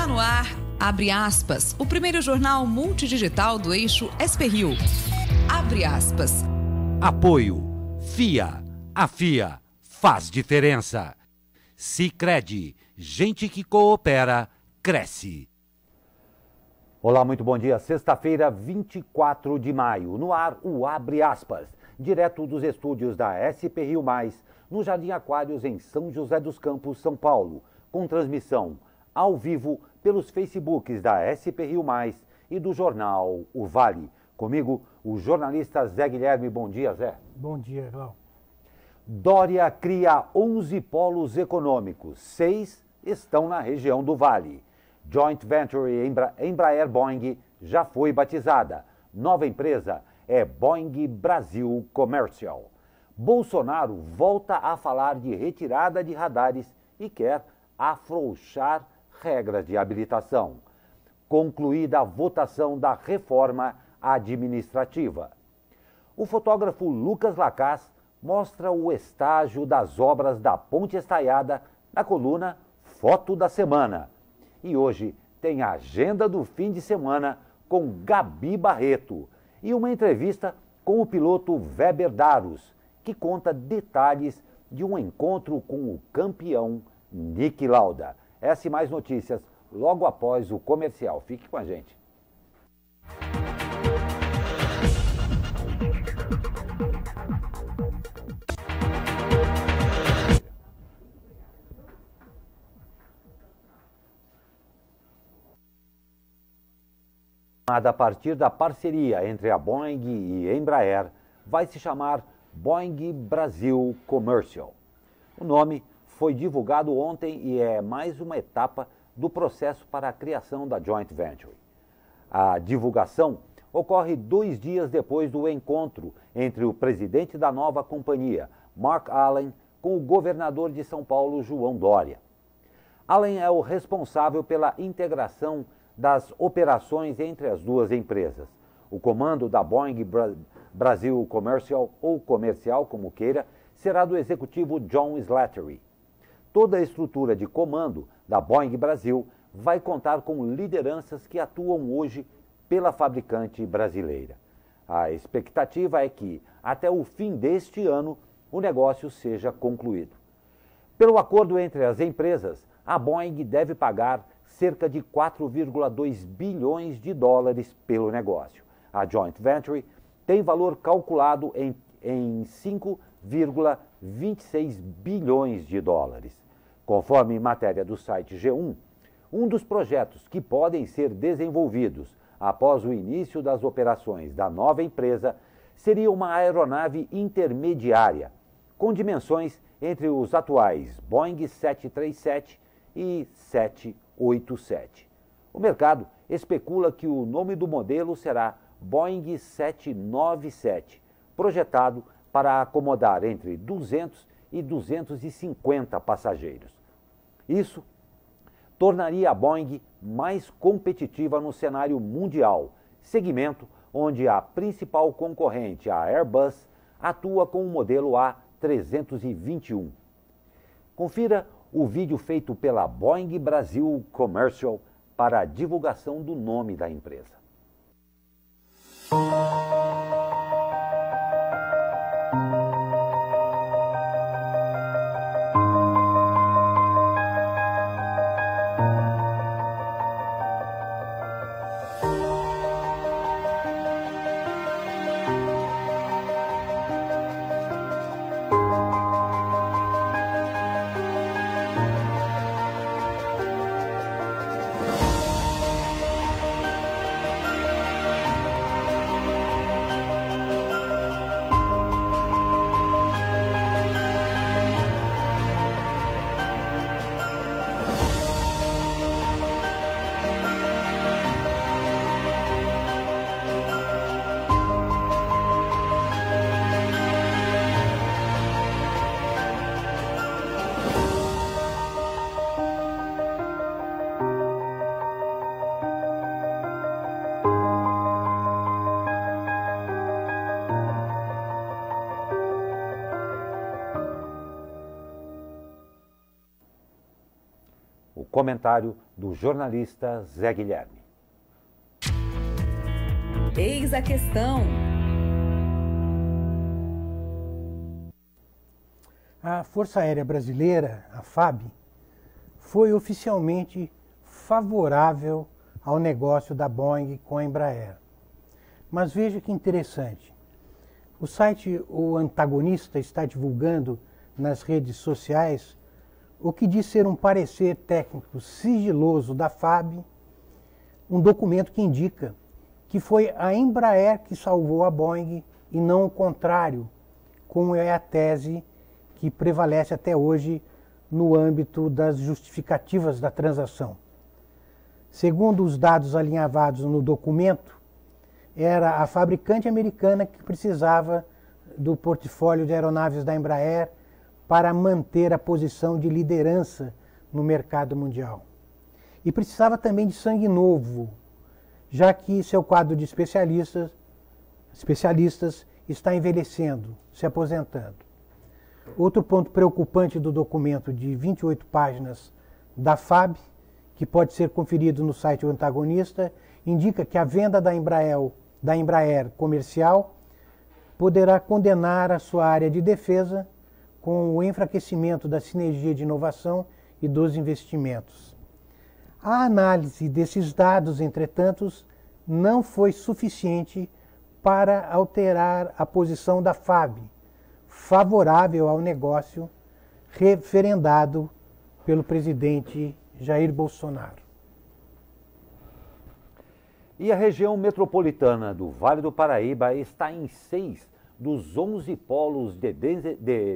Está no ar, Abre Aspas, o primeiro jornal multidigital do eixo SP-Rio. Abre aspas. Apoio. FIA. A FIA faz diferença. Sicredi. Gente que coopera, cresce. Olá, muito bom dia. Sexta-feira, 24 de maio. No ar, o Abre Aspas. Direto dos estúdios da SP-Rio+, no Jardim Aquários, em São José dos Campos, São Paulo. Com transmissão ao vivo pelos Facebooks da SP-Rio+, e do jornal O Vale. Comigo, o jornalista Zé Guilherme. Bom dia, Zé. Bom dia, Glau. Dória cria 11 polos econômicos. 6 estão na região do Vale. Joint Venture Embraer-Boeing já foi batizada. Nova empresa é Boeing Brasil Commercial. Bolsonaro volta a falar de retirada de radares e quer afrouxar regras de habilitação. Concluída a votação da reforma administrativa. O fotógrafo Lucas Lacaz mostra o estágio das obras da Ponte Estaiada na coluna Foto da Semana. E hoje tem a agenda do fim de semana com Gabi Barreto e uma entrevista com o piloto Weber Darros, que conta detalhes de um encontro com o campeão Niki Lauda. Essa e mais notícias logo após o comercial. Fique com a gente. A partir da parceria entre a Boeing e Embraer, vai se chamar Boeing Brasil Commercial. O nome foi divulgado ontem e é mais uma etapa do processo para a criação da Joint Venture. A divulgação ocorre 2 dias depois do encontro entre o presidente da nova companhia, Mark Allen, com o governador de São Paulo, João Dória. Allen é o responsável pela integração das operações entre as duas empresas. O comando da Boeing Brasil Commercial, ou comercial, como queira, será do executivo John Slattery. Toda a estrutura de comando da Boeing Brasil vai contar com lideranças que atuam hoje pela fabricante brasileira. A expectativa é que, até o fim deste ano, o negócio seja concluído. Pelo acordo entre as empresas, a Boeing deve pagar cerca de 4,2 bilhões de dólares pelo negócio. A Joint Venture tem valor calculado em 5,26 bilhões de dólares. Conforme matéria do site G1, um dos projetos que podem ser desenvolvidos após o início das operações da nova empresa seria uma aeronave intermediária, com dimensões entre os atuais Boeing 737 e 787. O mercado especula que o nome do modelo será Boeing 797, projetado para acomodar entre 200 e 250 passageiros. Isso tornaria a Boeing mais competitiva no cenário mundial, segmento onde a principal concorrente, a Airbus, atua com o modelo A321. Confira o vídeo feito pela Boeing Brasil Commercial para a divulgação do nome da empresa. Comentário do jornalista Zé Guilherme. Eis a questão. A Força Aérea Brasileira, a FAB, foi oficialmente favorável ao negócio da Boeing com a Embraer. Mas veja que interessante. O site O Antagonista está divulgando nas redes sociais o que diz ser um parecer técnico sigiloso da FAB, um documento que indica que foi a Embraer que salvou a Boeing e não o contrário, como é a tese que prevalece até hoje no âmbito das justificativas da transação. Segundo os dados alinhavados no documento, era a fabricante americana que precisava do portfólio de aeronaves da Embraer para manter a posição de liderança no mercado mundial. E precisava também de sangue novo, já que seu quadro de especialistas está envelhecendo, se aposentando. Outro ponto preocupante do documento de 28 páginas da FAB, que pode ser conferido no site O Antagonista, indica que a venda da Embraer comercial poderá condenar a sua área de defesa com o enfraquecimento da sinergia de inovação e dos investimentos. A análise desses dados, entretanto, não foi suficiente para alterar a posição da FAB, favorável ao negócio referendado pelo presidente Jair Bolsonaro. E a região metropolitana do Vale do Paraíba está em 6 dos 11 polos de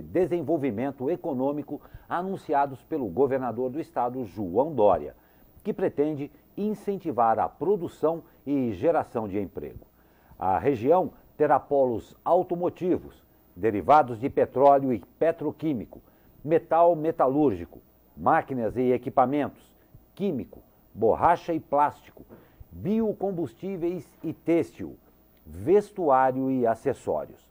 desenvolvimento econômico anunciados pelo governador do estado, João Dória, que pretende incentivar a produção e geração de emprego. A região terá polos automotivos, derivados de petróleo e petroquímico, metal metalúrgico, máquinas e equipamentos, químico, borracha e plástico, biocombustíveis e têxtil, vestuário e acessórios.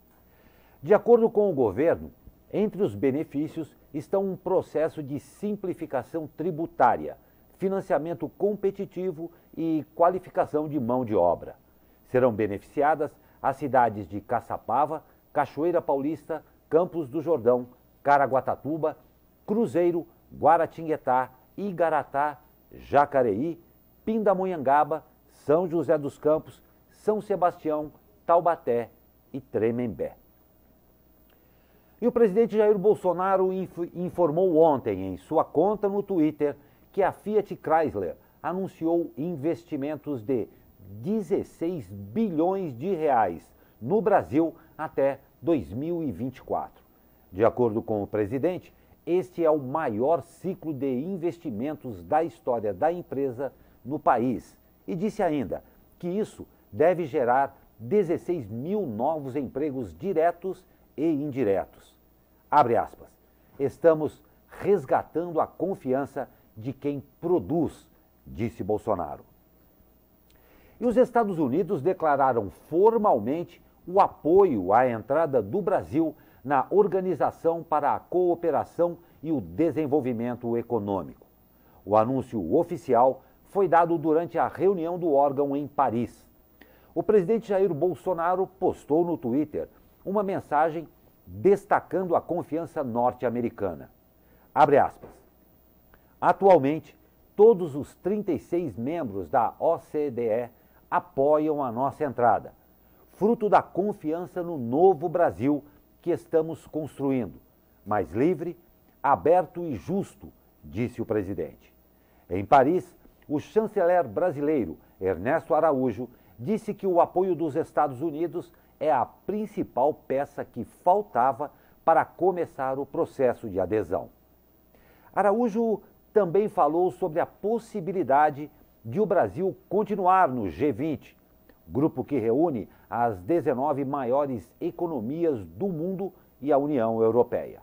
De acordo com o governo, entre os benefícios estão um processo de simplificação tributária, financiamento competitivo e qualificação de mão de obra. Serão beneficiadas as cidades de Caçapava, Cachoeira Paulista, Campos do Jordão, Caraguatatuba, Cruzeiro, Guaratinguetá, Igaratá, Jacareí, Pindamonhangaba, São José dos Campos, São Sebastião, Taubaté e Tremembé. E o presidente Jair Bolsonaro informou ontem em sua conta no Twitter que a Fiat Chrysler anunciou investimentos de 16 bilhões de reais no Brasil até 2024. De acordo com o presidente, este é o maior ciclo de investimentos da história da empresa no país e disse ainda que isso deve gerar 16 mil novos empregos diretos e indiretos. Abre aspas. Estamos resgatando a confiança de quem produz, disse Bolsonaro. E os Estados Unidos declararam formalmente o apoio à entrada do Brasil na Organização para a Cooperação e o Desenvolvimento Econômico. O anúncio oficial foi dado durante a reunião do órgão em Paris. O presidente Jair Bolsonaro postou no Twitter uma mensagem destacando a confiança norte-americana. Abre aspas. Atualmente, todos os 36 membros da OCDE apoiam a nossa entrada, fruto da confiança no novo Brasil que estamos construindo, mais livre, aberto e justo, disse o presidente. Em Paris, o chanceler brasileiro Ernesto Araújo disse que o apoio dos Estados Unidos é a principal peça que faltava para começar o processo de adesão. Araújo também falou sobre a possibilidade de o Brasil continuar no G20, grupo que reúne as 19 maiores economias do mundo e a União Europeia.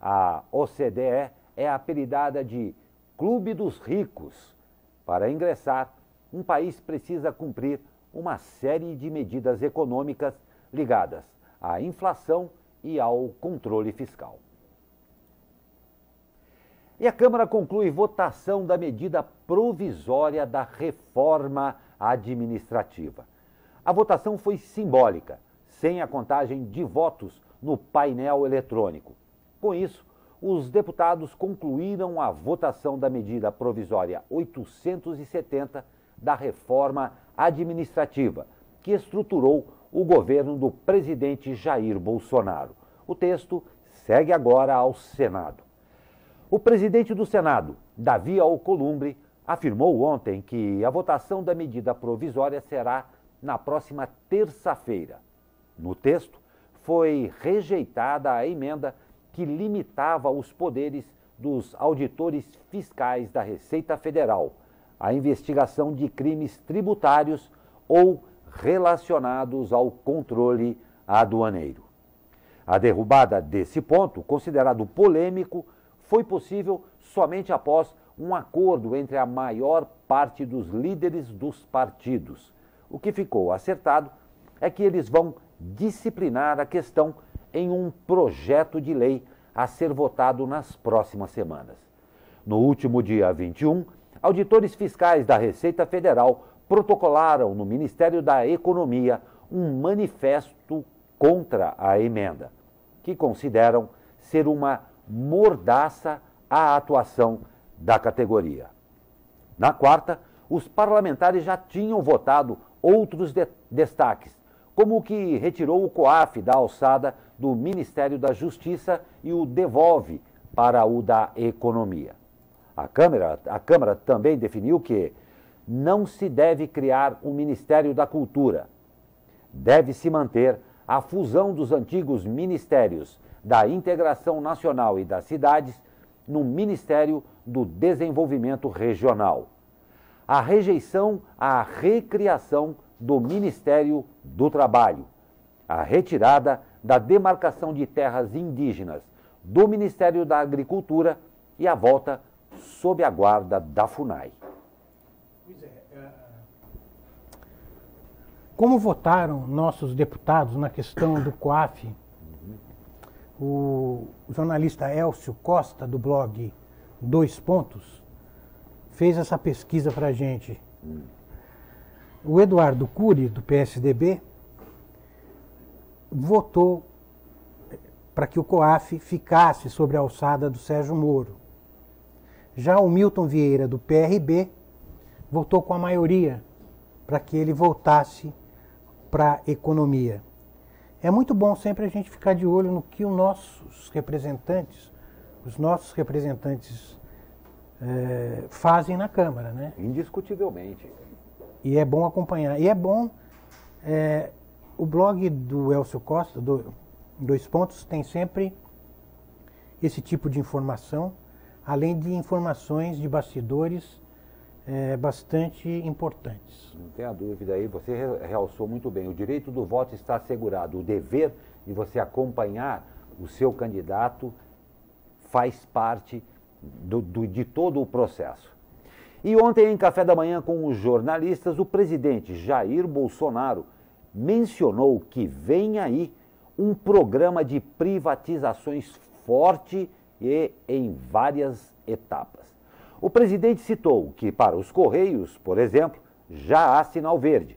A OCDE é apelidada de Clube dos Ricos. Para ingressar, um país precisa cumprir uma série de medidas econômicas ligadas à inflação e ao controle fiscal. E a Câmara conclui votação da medida provisória da reforma administrativa. A votação foi simbólica, sem a contagem de votos no painel eletrônico. Com isso, os deputados concluíram a votação da medida provisória 870 da reforma administrativa, que estruturou o governo do presidente Jair Bolsonaro. O texto segue agora ao Senado. O presidente do Senado, Davi Alcolumbre, afirmou ontem que a votação da medida provisória será na próxima terça-feira. No texto, foi rejeitada a emenda que limitava os poderes dos auditores fiscais da Receita Federal à investigação de crimes tributários ou relacionados ao controle aduaneiro. A derrubada desse ponto, considerado polêmico, foi possível somente após um acordo entre a maior parte dos líderes dos partidos. O que ficou acertado é que eles vão disciplinar a questão em um projeto de lei a ser votado nas próximas semanas. No último dia 21, auditores fiscais da Receita Federal protocolaram no Ministério da Economia um manifesto contra a emenda, que consideram ser uma mordaça à atuação da categoria. Na quarta, os parlamentares já tinham votado outros destaques, como o que retirou o COAF da alçada do Ministério da Justiça e o devolve para o da Economia. A Câmara também definiu que não se deve criar um Ministério da Cultura. Deve-se manter a fusão dos antigos ministérios da Integração Nacional e das Cidades no Ministério do Desenvolvimento Regional. A rejeição à recriação do Ministério do Trabalho, a retirada da demarcação de terras indígenas do Ministério da Agricultura e a volta sob a guarda da FUNAI. Pois é. Como votaram nossos deputados na questão do COAF, o jornalista Elcio Costa, do blog 2 Pontos, fez essa pesquisa para a gente. O Eduardo Cury, do PSDB, votou para que o COAF ficasse sobre a alçada do Sérgio Moro. Já o Milton Vieira, do PRB, votou com a maioria para que ele voltasse para a economia. É muito bom sempre a gente ficar de olho no que os nossos representantes fazem na Câmara, né? Indiscutivelmente. E é bom acompanhar. E é bom, o blog do Elcio Costa, do 2 Pontos, tem sempre esse tipo de informação, além de informações de bastidores bastante importantes. Não tenha dúvida aí, você realçou muito bem. O direito do voto está assegurado. O dever de você acompanhar o seu candidato faz parte de todo o processo. E ontem, em café da manhã com os jornalistas, o presidente Jair Bolsonaro mencionou que vem aí um programa de privatizações forte e em várias etapas. O presidente citou que para os Correios, por exemplo, já há sinal verde.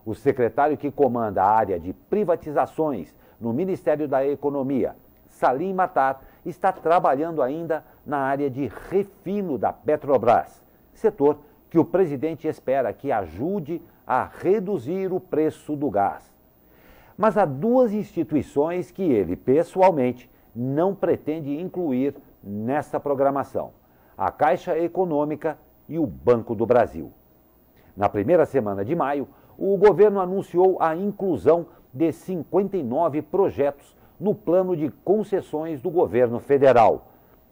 O secretário que comanda a área de privatizações no Ministério da Economia, Salim Matar, está trabalhando ainda na área de refino da Petrobras, setor que o presidente espera que ajude a reduzir o preço do gás. Mas há duas instituições que ele, pessoalmente, não pretende incluir nessa programação: a Caixa Econômica e o Banco do Brasil. Na primeira semana de maio, o governo anunciou a inclusão de 59 projetos no plano de concessões do governo federal.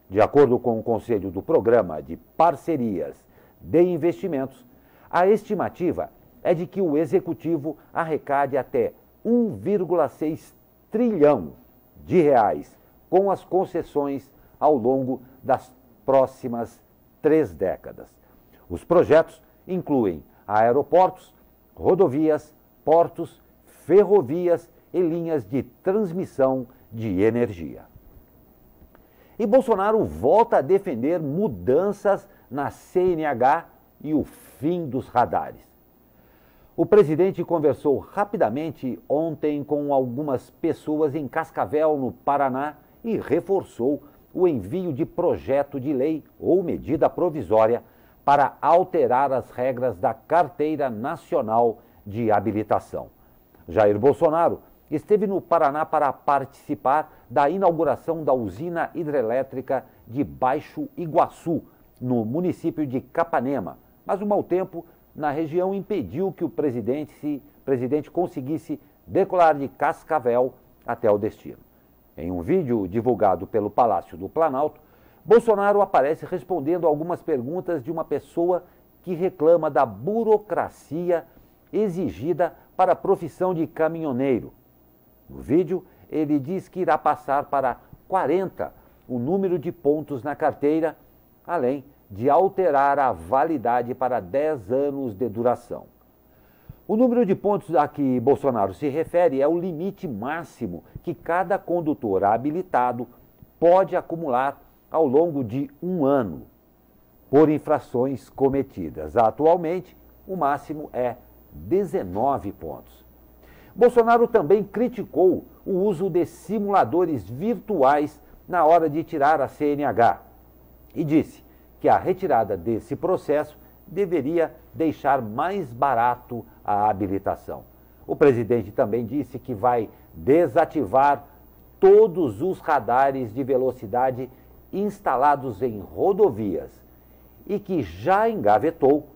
De acordo com o Conselho do Programa de Parcerias de Investimentos, a estimativa é de que o Executivo arrecade até 1,6 trilhão de reais com as concessões ao longo das próximas 3 décadas. Os projetos incluem aeroportos, rodovias, portos, ferrovias e linhas de transmissão de energia. E Bolsonaro volta a defender mudanças na CNH e o fim dos radares. O presidente conversou rapidamente ontem com algumas pessoas em Cascavel, no Paraná, e reforçou o envio de projeto de lei ou medida provisória para alterar as regras da Carteira Nacional de Habilitação. Jair Bolsonaro esteve no Paraná para participar da inauguração da usina hidrelétrica de Baixo Iguaçu, no município de Capanema, mas o mau tempo na região impediu que o presidente conseguisse decolar de Cascavel até o destino. Em um vídeo divulgado pelo Palácio do Planalto, Bolsonaro aparece respondendo algumas perguntas de uma pessoa que reclama da burocracia exigida para a profissão de caminhoneiro. No vídeo, ele diz que irá passar para 40 o número de pontos na carteira, além de alterar a validade para 10 anos de duração. O número de pontos a que Bolsonaro se refere é o limite máximo que cada condutor habilitado pode acumular ao longo de um ano por infrações cometidas. Atualmente, o máximo é 19 pontos. Bolsonaro também criticou o uso de simuladores virtuais na hora de tirar a CNH e disse que a retirada desse processo deveria deixar mais barato a habilitação. O presidente também disse que vai desativar todos os radares de velocidade instalados em rodovias e que já engavetou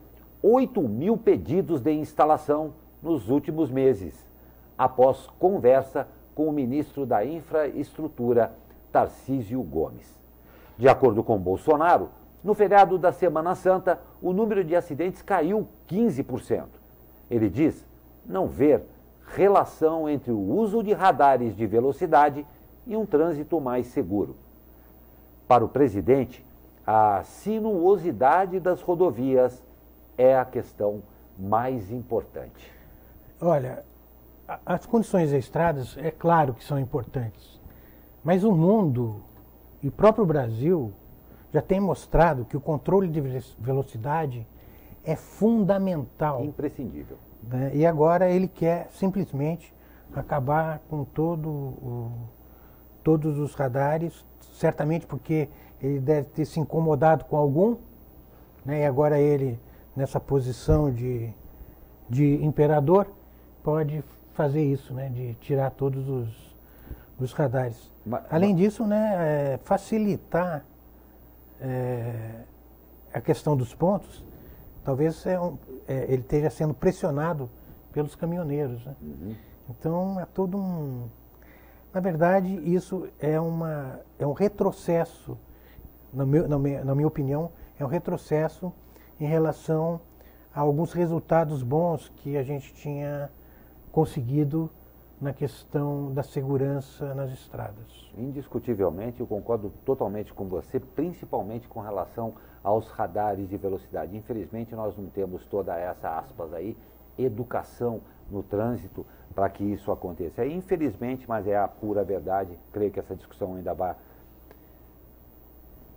8.000 pedidos de instalação nos últimos meses, após conversa com o ministro da Infraestrutura, Tarcísio Gomes. De acordo com Bolsonaro, no feriado da Semana Santa, o número de acidentes caiu 15%. Ele diz não ver relação entre o uso de radares de velocidade e um trânsito mais seguro. Para o presidente, a sinuosidade das rodovias é a questão mais importante. Olha, as condições das estradas, é claro que são importantes, mas o mundo e o próprio Brasil já tem mostrado que o controle de velocidade é fundamental. Imprescindível. Né? E agora ele quer simplesmente acabar com todos os radares, certamente porque ele deve ter se incomodado com algum, né? E agora ele, nessa posição de imperador, pode fazer isso, né? De tirar todos os radares. Além disso, né, facilitar a questão dos pontos, talvez ele esteja sendo pressionado pelos caminhoneiros. Né? Uhum. Então, é todo um... Na verdade, isso é um retrocesso, na minha opinião, é um retrocesso em relação a alguns resultados bons que a gente tinha conseguido na questão da segurança nas estradas. Indiscutivelmente, eu concordo totalmente com você, principalmente com relação aos radares de velocidade. Infelizmente, nós não temos toda essa, aspas aí, educação no trânsito para que isso aconteça. Infelizmente, mas é a pura verdade, creio que essa discussão ainda vai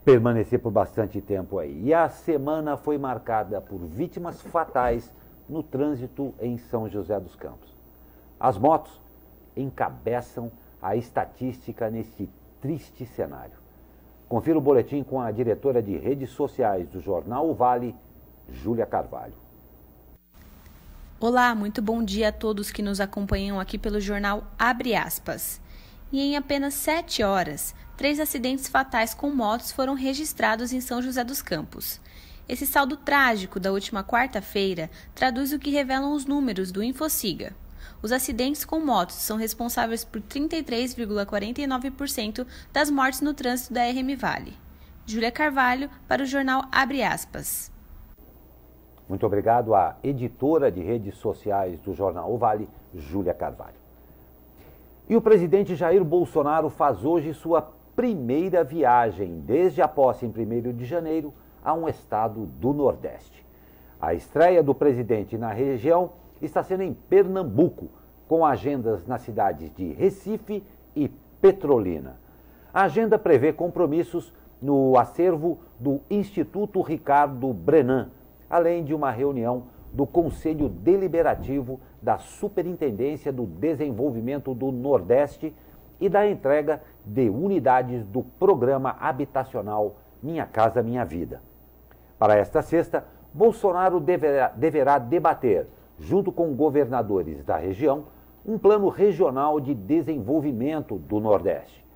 permanecer por bastante tempo aí. E a semana foi marcada por vítimas fatais no trânsito em São José dos Campos. As motos encabeçam a estatística nesse triste cenário. Confira o boletim com a diretora de redes sociais do Jornal O Vale, Júlia Carvalho. Olá, muito bom dia a todos que nos acompanham aqui pelo jornal Abre Aspas. E em apenas 7 horas, 3 acidentes fatais com motos foram registrados em São José dos Campos. Esse saldo trágico da última quarta-feira traduz o que revelam os números do Infociga. Os acidentes com motos são responsáveis por 33,49% das mortes no trânsito da RM Vale. Júlia Carvalho, para o jornal Abre Aspas. Muito obrigado à editora de redes sociais do Jornal O Vale, Júlia Carvalho. E o presidente Jair Bolsonaro faz hoje sua primeira viagem desde a posse em 1º de janeiro a um estado do Nordeste. A estreia do presidente na região está sendo em Pernambuco, com agendas nas cidades de Recife e Petrolina. A agenda prevê compromissos no acervo do Instituto Ricardo Brenan, além de uma reunião do Conselho Deliberativo da Superintendência do Desenvolvimento do Nordeste e da entrega de unidades do Programa Habitacional Minha Casa Minha Vida. Para esta sexta, Bolsonaro deverá debater, junto com governadores da região, um plano regional de desenvolvimento do Nordeste.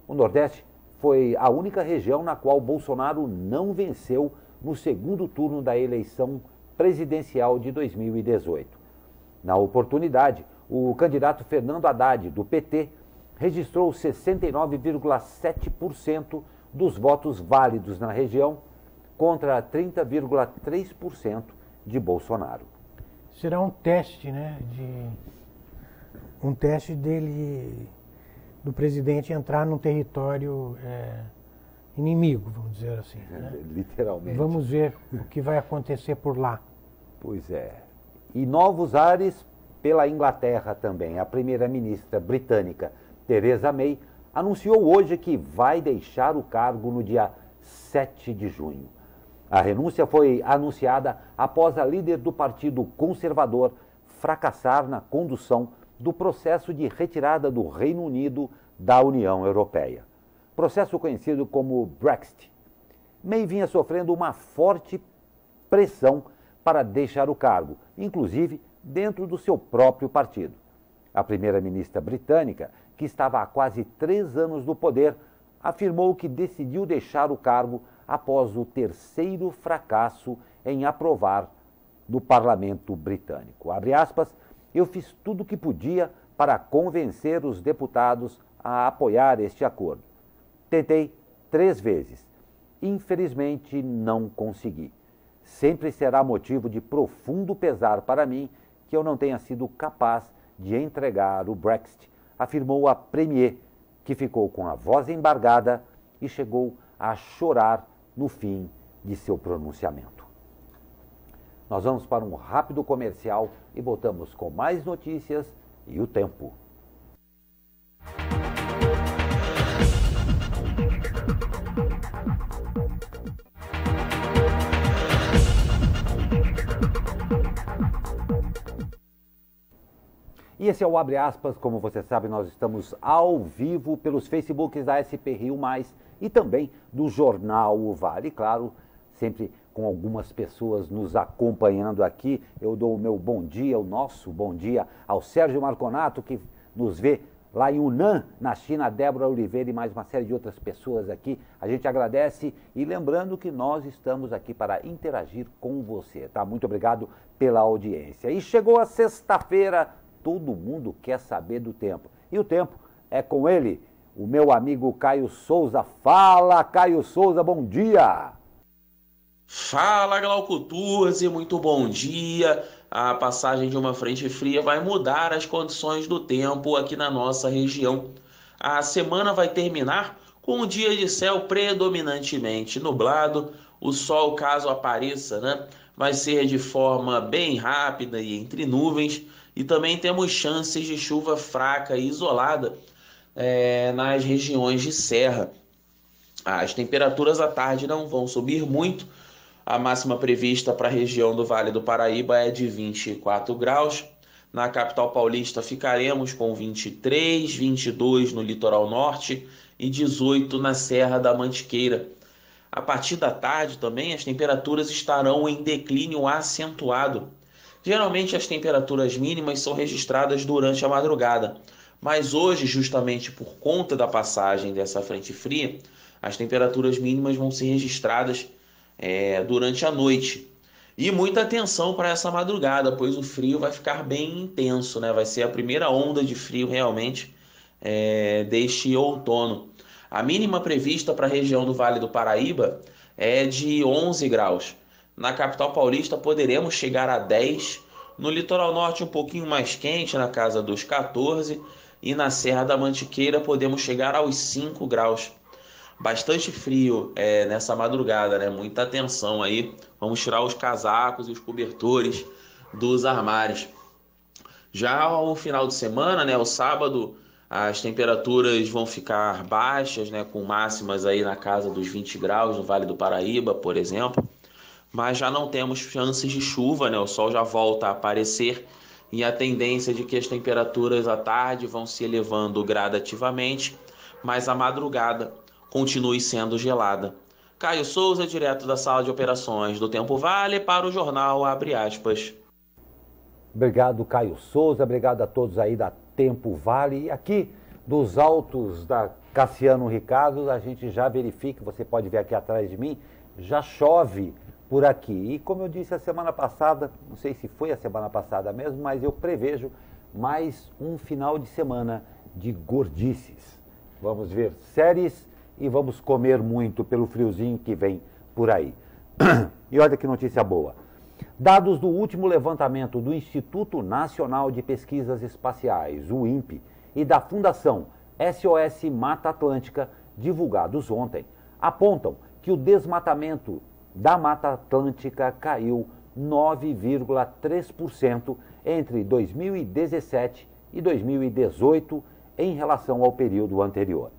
O Nordeste foi a única região na qual Bolsonaro não venceu no segundo turno da eleição presidencial de 2018. Na oportunidade, o candidato Fernando Haddad, do PT, registrou 69,7% dos votos válidos na região, contra 30,3% de Bolsonaro. Será um teste, né? Um teste do presidente entrar num território inimigo, vamos dizer assim. Né? Literalmente. Vamos ver o que vai acontecer por lá. Pois é. E novos ares pela Inglaterra também. A primeira-ministra britânica, Theresa May, anunciou hoje que vai deixar o cargo no dia 7 de junho. A renúncia foi anunciada após a líder do Partido Conservador fracassar na condução do processo de retirada do Reino Unido da União Europeia. Processo conhecido como Brexit. May vinha sofrendo uma forte pressão para deixar o cargo, inclusive dentro do seu próprio partido. A primeira-ministra britânica, que estava há quase 3 anos no poder, afirmou que decidiu deixar o cargo após o terceiro fracasso em aprovar no parlamento britânico. Abre aspas, eu fiz tudo o que podia para convencer os deputados a apoiar este acordo. Tentei 3 vezes. Infelizmente, não consegui. Sempre será motivo de profundo pesar para mim que eu não tenha sido capaz de entregar o Brexit, afirmou a premier, que ficou com a voz embargada e chegou a chorar no fim de seu pronunciamento. Nós vamos para um rápido comercial e voltamos com mais notícias e o tempo. E esse é o Abre Aspas, como você sabe, nós estamos ao vivo pelos Facebooks da SP Rio+, e também do Jornal O Vale, claro, sempre com algumas pessoas nos acompanhando aqui. Eu dou o meu bom dia, o nosso bom dia ao Sérgio Marconato, que nos vê lá em Yunnan, na China, a Débora Oliveira e mais uma série de outras pessoas aqui. A gente agradece e lembrando que nós estamos aqui para interagir com você, tá? Muito obrigado pela audiência. E chegou a sexta-feira, todo mundo quer saber do tempo. E o tempo é com ele, o meu amigo Caio Souza. Fala, Caio Souza, bom dia! Fala, Glauco Turzi, muito bom dia. A passagem de uma frente fria vai mudar as condições do tempo aqui na nossa região. A semana vai terminar com um dia de céu predominantemente nublado. O sol, caso apareça, né, vai ser de forma bem rápida e entre nuvens. E também temos chances de chuva fraca e isolada nas regiões de serra. As temperaturas à tarde não vão subir muito. A máxima prevista para a região do Vale do Paraíba é de 24 graus. Na capital paulista ficaremos com 23, 22 no litoral norte e 18 na Serra da Mantiqueira. A partir da tarde também as temperaturas estarão em declínio acentuado. Geralmente as temperaturas mínimas são registradas durante a madrugada, mas hoje, justamente por conta da passagem dessa frente fria, as temperaturas mínimas vão ser registradas durante a noite. E muita atenção para essa madrugada, pois o frio vai ficar bem intenso, né? Vai ser a primeira onda de frio realmente deste outono. A mínima prevista para a região do Vale do Paraíba é de 11 graus. Na capital paulista poderemos chegar a 10, no litoral norte um pouquinho mais quente, na casa dos 14, e na Serra da Mantiqueira podemos chegar aos 5 graus. Bastante frio nessa madrugada, né? Muita atenção aí, vamos tirar os casacos e os cobertores dos armários. Já ao final de semana, né, o sábado, As temperaturas vão ficar baixas, né, com máximas aí na casa dos 20 graus no Vale do Paraíba, por exemplo. Mas já não temos chances de chuva, né? O sol já volta a aparecer e a tendência de que as temperaturas à tarde vão se elevando gradativamente, mas a madrugada continue sendo gelada. Caio Souza, direto da sala de operações do Tempo Vale, para o jornal Abre Aspas. Obrigado, Caio Souza. Obrigado a todos aí da Tempo Vale. E aqui dos altos da Cassiano Ricardo, a gente já verifica, você pode ver aqui atrás de mim, já chove por aqui. E como eu disse a semana passada, não sei se foi a semana passada mesmo, mas eu prevejo mais um final de semana de gordices. Vamos ver séries e vamos comer muito pelo friozinho que vem por aí. E olha que notícia boa. Dados do último levantamento do Instituto Nacional de Pesquisas Espaciais, o INPE, e da Fundação SOS Mata Atlântica, divulgados ontem, apontam que o desmatamento da Mata Atlântica caiu 9,3% entre 2017 e 2018 em relação ao período anterior.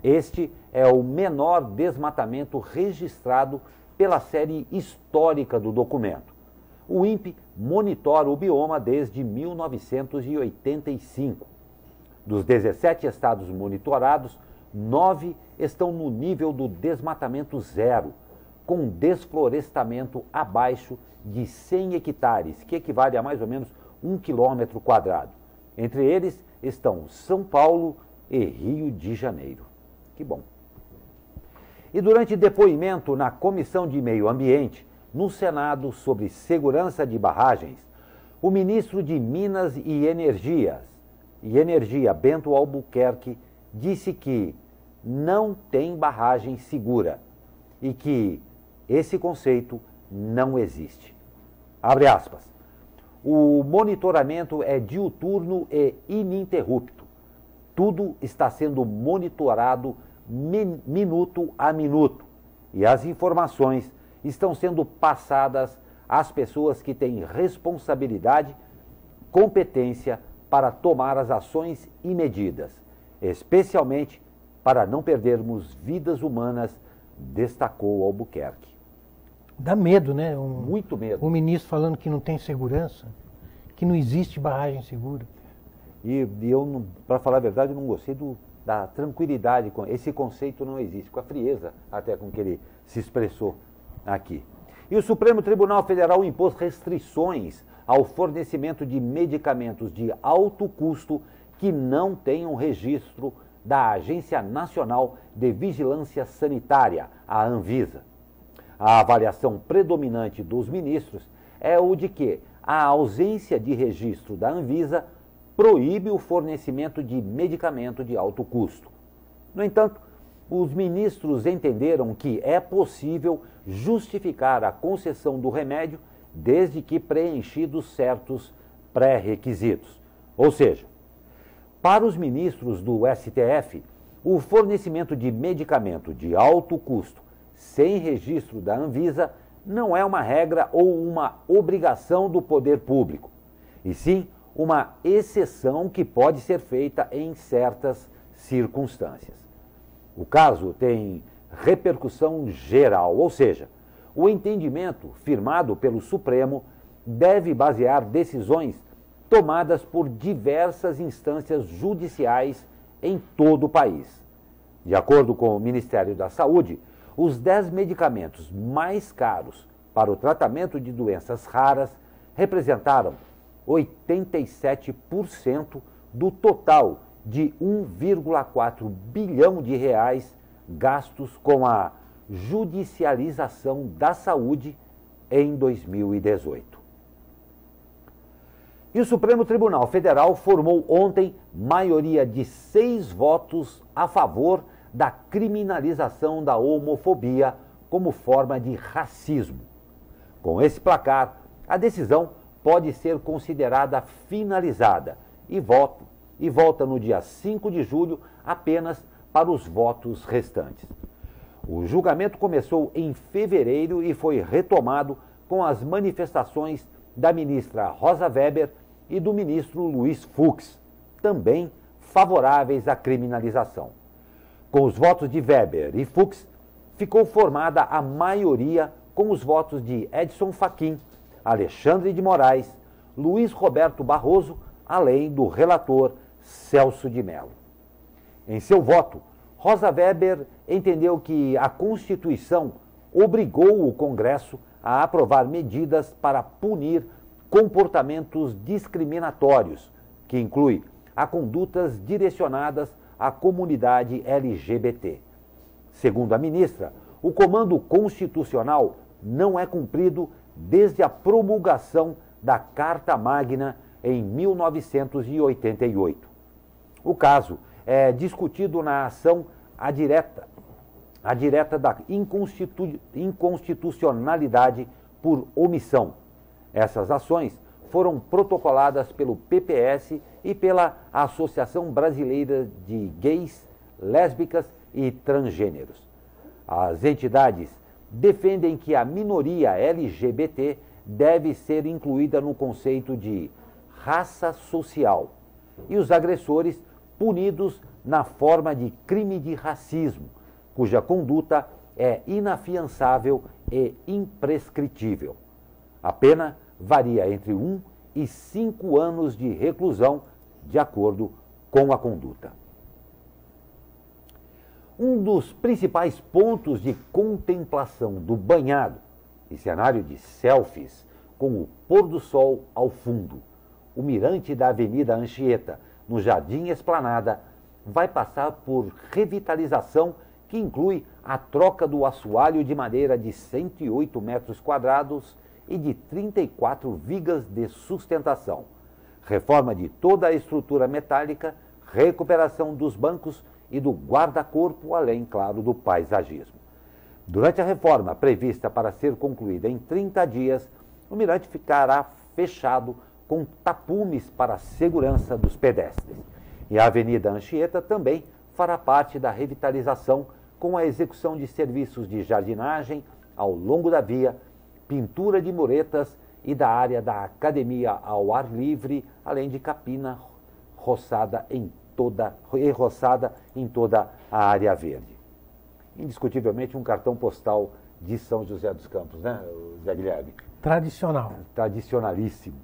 Este é o menor desmatamento registrado pela série histórica do documento. O INPE monitora o bioma desde 1985. Dos 17 estados monitorados, 9 estão no nível do desmatamento zero, com desflorestamento abaixo de 100 hectares, que equivale a mais ou menos 1 quilômetro quadrado. Entre eles estão São Paulo e Rio de Janeiro. Que bom. E durante depoimento na Comissão de Meio Ambiente, no Senado, sobre segurança de barragens, o ministro de Minas e Energia, Bento Albuquerque, disse que não tem barragem segura e que esse conceito não existe. Abre aspas. O monitoramento é diuturno e ininterrupto. Tudo está sendo monitorado minuto a minuto e as informações estão sendo passadas às pessoas que têm responsabilidade, competência para tomar as ações e medidas, especialmente para não perdermos vidas humanas, destacou Albuquerque. Dá medo, né? Muito medo. O ministro falando que não tem segurança, que não existe barragem segura. E eu, para falar a verdade, eu não gostei da tranquilidade. Esse conceito não existe, com a frieza até com que ele se expressou aqui. E o Supremo Tribunal Federal impôs restrições ao fornecimento de medicamentos de alto custo que não tenham registro da Agência Nacional de Vigilância Sanitária, a Anvisa. A avaliação predominante dos ministros é o de que a ausência de registro da Anvisa proíbe o fornecimento de medicamento de alto custo. No entanto, os ministros entenderam que é possível justificar a concessão do remédio desde que preenchidos certos pré-requisitos. Ou seja, para os ministros do STF, o fornecimento de medicamento de alto custo sem registro da Anvisa não é uma regra ou uma obrigação do poder público, e sim uma exceção que pode ser feita em certas circunstâncias. O caso tem repercussão geral, ou seja, o entendimento firmado pelo Supremo deve basear decisões tomadas por diversas instâncias judiciais em todo o país. De acordo com o Ministério da Saúde, os 10 medicamentos mais caros para o tratamento de doenças raras representaram 87% do total de 1,4 bilhão de reais gastos com a judicialização da saúde em 2018. E o Supremo Tribunal Federal formou ontem maioria de 6 votos a favor da criminalização da homofobia como forma de racismo. Com esse placar, a decisão pode ser considerada finalizada e volta no dia 5 de julho apenas para os votos restantes. O julgamento começou em fevereiro e foi retomado com as manifestações da ministra Rosa Weber e do ministro Luiz Fux, também favoráveis à criminalização. Com os votos de Weber e Fux, ficou formada a maioria com os votos de Edson Fachin, Alexandre de Moraes, Luiz Roberto Barroso, além do relator Celso de Mello. Em seu voto, Rosa Weber entendeu que a Constituição obrigou o Congresso a aprovar medidas para punir comportamentos discriminatórios, que inclui a condutas direcionadas à comunidade LGBT. Segundo a ministra, o comando constitucional não é cumprido desde a promulgação da Carta Magna em 1988. O caso é discutido na ação direta da inconstitucionalidade por omissão. Essas ações foram protocoladas pelo PPS e pela Associação Brasileira de Gays, Lésbicas e Transgêneros. As entidades defendem que a minoria LGBT deve ser incluída no conceito de raça social e os agressores punidos na forma de crime de racismo, cuja conduta é inafiançável e imprescritível. A pena varia entre 1 e 5 anos de reclusão, de acordo com a conduta. Um dos principais pontos de contemplação do banhado e cenário de selfies com o pôr do sol ao fundo, o mirante da Avenida Anchieta, no Jardim Esplanada, vai passar por revitalização que inclui a troca do assoalho de madeira de 108 metros quadrados e de 34 vigas de sustentação, reforma de toda a estrutura metálica, recuperação dos bancos e do guarda-corpo, além, claro, do paisagismo. Durante a reforma, prevista para ser concluída em 30 dias, o mirante ficará fechado com tapumes para a segurança dos pedestres. E a Avenida Anchieta também fará parte da revitalização com a execução de serviços de jardinagem ao longo da via, pintura de muretas e da área da academia ao ar livre, além de capina roçada em toda a área verde. Indiscutivelmente um cartão postal de São José dos Campos, né, Zé Guilherme? Tradicional. Tradicionalíssimo.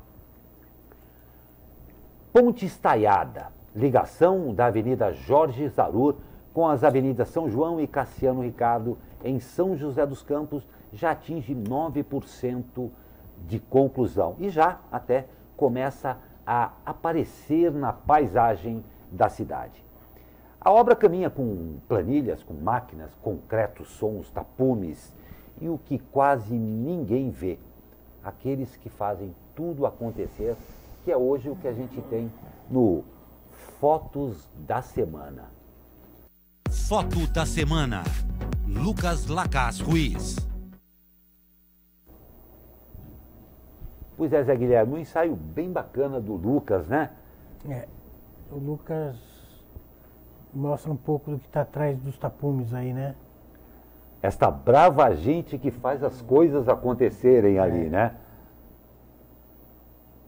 Ponte Estaiada, ligação da Avenida Jorge Zarur com as avenidas São João e Cassiano Ricardo em São José dos Campos, já atinge 9% de conclusão e já até começa a aparecer na paisagem da cidade. A obra caminha com planilhas, com máquinas, concretos, sons, tapumes e o que quase ninguém vê, aqueles que fazem tudo acontecer, que é hoje o que a gente tem no Fotos da Semana. Foto da Semana. Lucas Lacaz Ruiz. Pois é, Zé Guilherme, um ensaio bem bacana do Lucas, né? O Lucas mostra um pouco do que está atrás dos tapumes aí, né? Esta brava gente que faz as coisas acontecerem ali, né?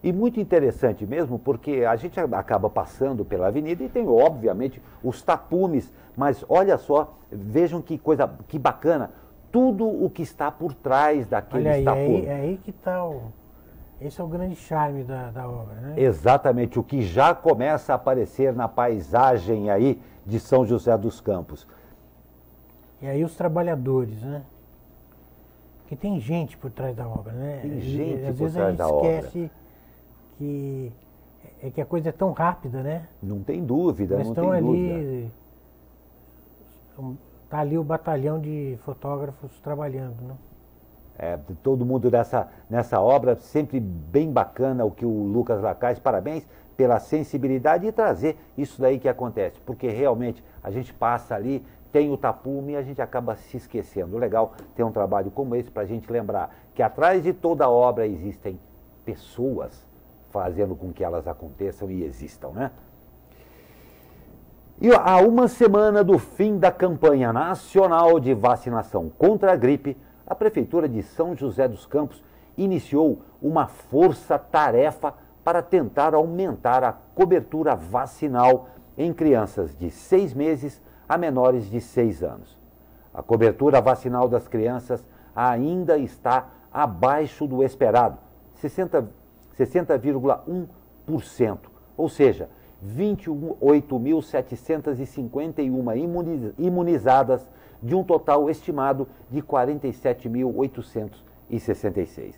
E muito interessante mesmo, porque a gente acaba passando pela avenida e tem, obviamente, os tapumes, mas olha só, vejam que coisa, que bacana, tudo o que está por trás daqueles tapumes. É aí que está esse é o grande charme da obra, né? Exatamente, o que já começa a aparecer na paisagem aí de São José dos Campos. E aí os trabalhadores, né? Porque tem gente por trás da obra, né? Tem gente às por vezes trás da obra. Esquece que a coisa é tão rápida, né? Não tem dúvida, Mas não estão tem ali, dúvida. Está ali o batalhão de fotógrafos trabalhando, né? Todo mundo nessa obra, sempre bem bacana o que o Lucas Lacaz, parabéns pela sensibilidade e trazer isso daí que acontece, porque realmente a gente passa ali, tem o tapume e a gente acaba se esquecendo. Legal ter um trabalho como esse para a gente lembrar que atrás de toda obra existem pessoas fazendo com que elas aconteçam e existam, né? E há uma semana do fim da campanha nacional de vacinação contra a gripe, a Prefeitura de São José dos Campos iniciou uma força-tarefa para tentar aumentar a cobertura vacinal em crianças de 6 meses a menores de 6 anos. A cobertura vacinal das crianças ainda está abaixo do esperado, 60,1%, ou seja, 28.751 imunizadas de um total estimado de 47.866.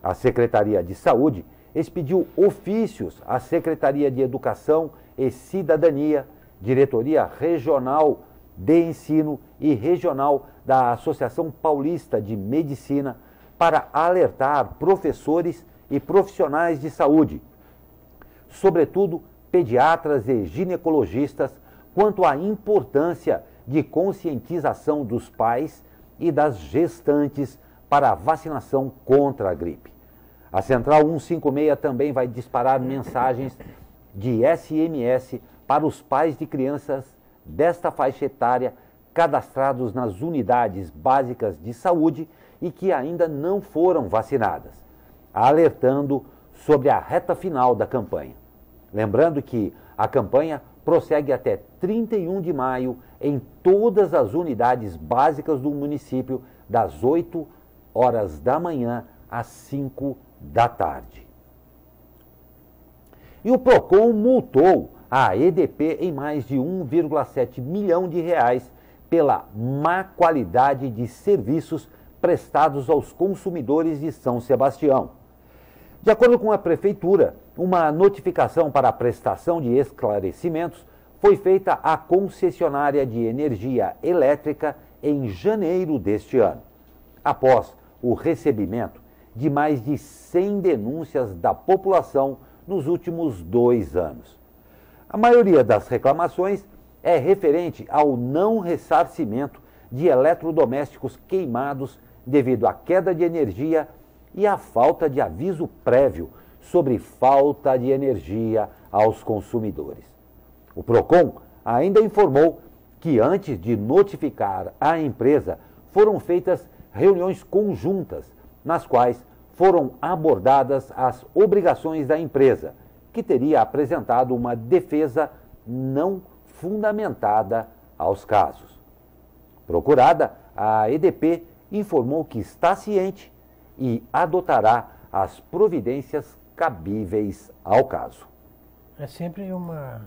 A Secretaria de Saúde expediu ofícios à Secretaria de Educação e Cidadania, Diretoria Regional de Ensino e Regional da Associação Paulista de Medicina para alertar professores e profissionais de saúde, sobretudo pediatras e ginecologistas, quanto à importância de conscientização dos pais e das gestantes para a vacinação contra a gripe. A Central 156 também vai disparar mensagens de SMS para os pais de crianças desta faixa etária cadastrados nas unidades básicas de saúde e que ainda não foram vacinadas, alertando sobre a reta final da campanha. Lembrando que a campanha prossegue até 31 de maio em todas as unidades básicas do município, das 8 horas da manhã às 5 da tarde. E o PROCON multou a EDP em mais de 1,7 milhão de reais pela má qualidade de serviços prestados aos consumidores de São Sebastião. De acordo com a Prefeitura, uma notificação para a prestação de esclarecimentos foi feita à concessionária de energia elétrica em janeiro deste ano, após o recebimento de mais de 100 denúncias da população nos últimos 2 anos. A maioria das reclamações é referente ao não ressarcimento de eletrodomésticos queimados devido à queda de energia e à falta de aviso prévio sobre falta de energia aos consumidores. O PROCON ainda informou que antes de notificar a empresa foram feitas reuniões conjuntas nas quais foram abordadas as obrigações da empresa, que teria apresentado uma defesa não fundamentada aos casos. Procurada, a EDP informou que está ciente e adotará as providências cabíveis ao caso. É sempre uma...